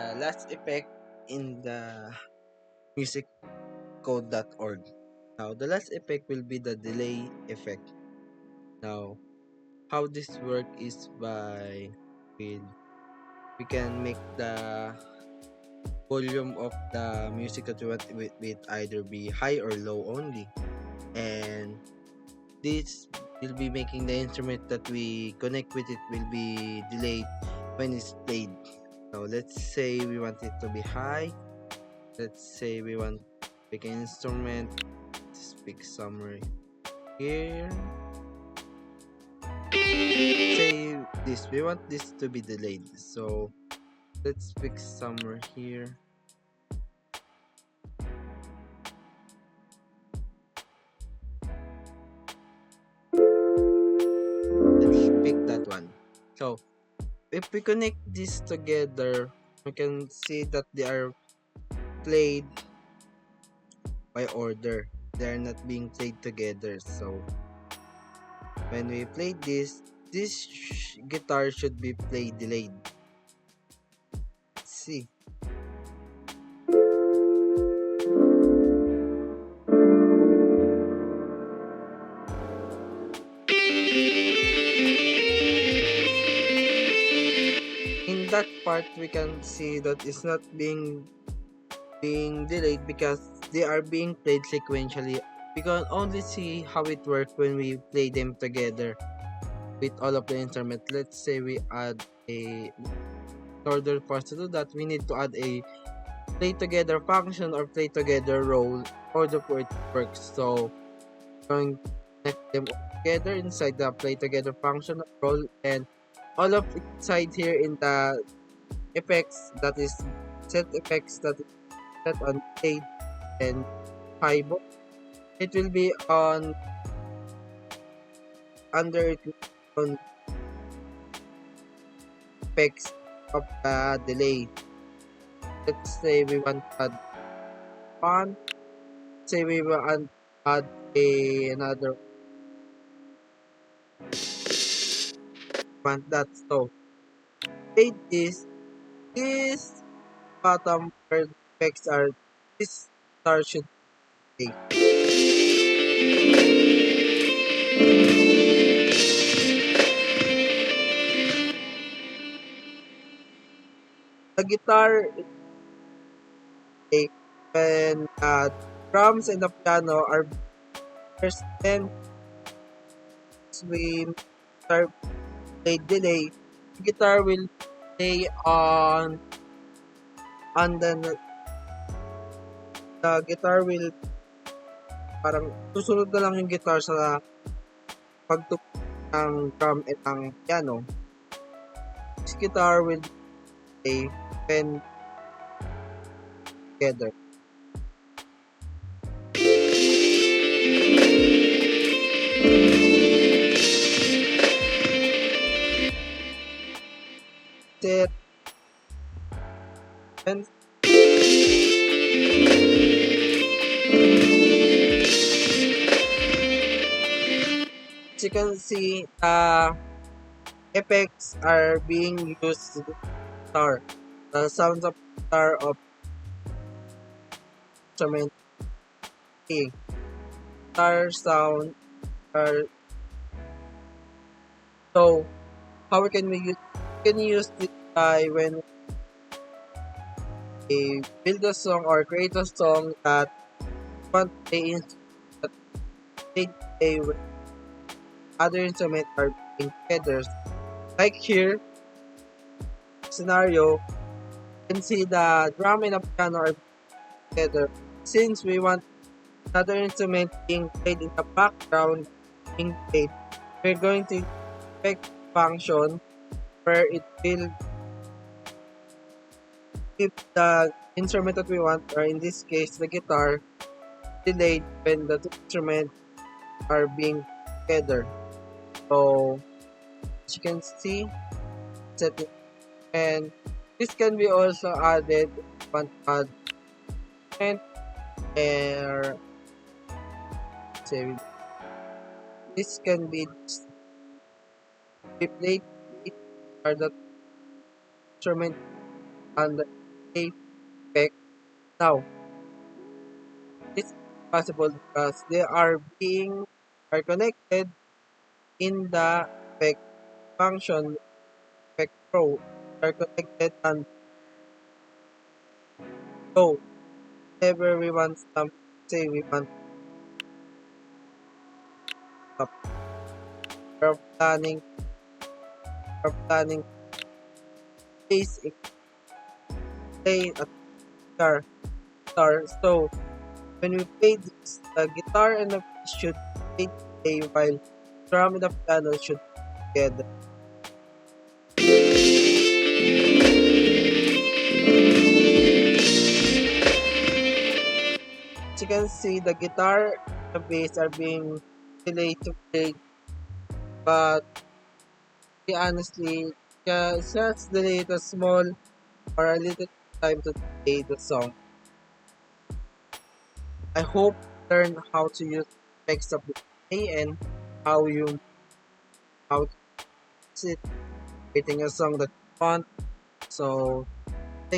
the last effect in the musiccode.org. Now, the last effect will be the delay effect. Now, how this work is by with we can make the volume of the music that we want with either be high or low only, and this will be making the instrument that we connect with it will be delayed when it's played. Now let's say we want it to be high. Let's say we want to pick an instrument. Let's pick somewhere here. Say this. We want this to be delayed. So let's pick somewhere here. Let's pick that one. So if we connect this together, we can see that they are played by order. They are not being played together. So when we play this, guitar should be played delayed. Let's see. In that part, we can see that it's not being delayed because they are being played sequentially. We can only see how it works when we play them together with all of the instruments. Let's say we add a in order for us to do that, we need to add a play together function or play together role in order for it to work. So going to connect them together inside the play together function role, and all of inside here in the effects, that is set effects, that is set on play and high both, it will be on under it on effects of the delay. Let's say we want to add one. Say we want to add another one. That so play this bottom where the effects are, this star should play. The guitar is play when drums and the piano are first, then we start play delay. The guitar will play on the guitar will parang susunod na lang yung guitar sa pagtugtog ng drum at ng piano. This guitar will play when together. Set and as you can see, effects are being used to the guitar. The sounds of guitar of instrument, guitar sound are so how can we use this by when we build a song or create a song that want play that play with other instruments are being together. Like here scenario, you can see the drum and the piano are together. Since we want another instrument being played in the background being played, we're going to effect function where it will keep the instrument that we want, or in this case the guitar, delayed when the two instruments are being together. So as you can see, setting, and this can be also added one add and air. Say this can be played or the instrument on the play effect now. This is possible because they are connected in the effect function effect pro are connected and so whenever we want some say we want a pair of planning plays a play a guitar. So when we play this, the guitar and the bass should play together while drum and the piano should be together. As you can see, the guitar and the bass are being delayed to play, but honestly, just delay a small or a little time to play the song. I hope you learn how to use effects of the play and how to use it, creating a song that you want. So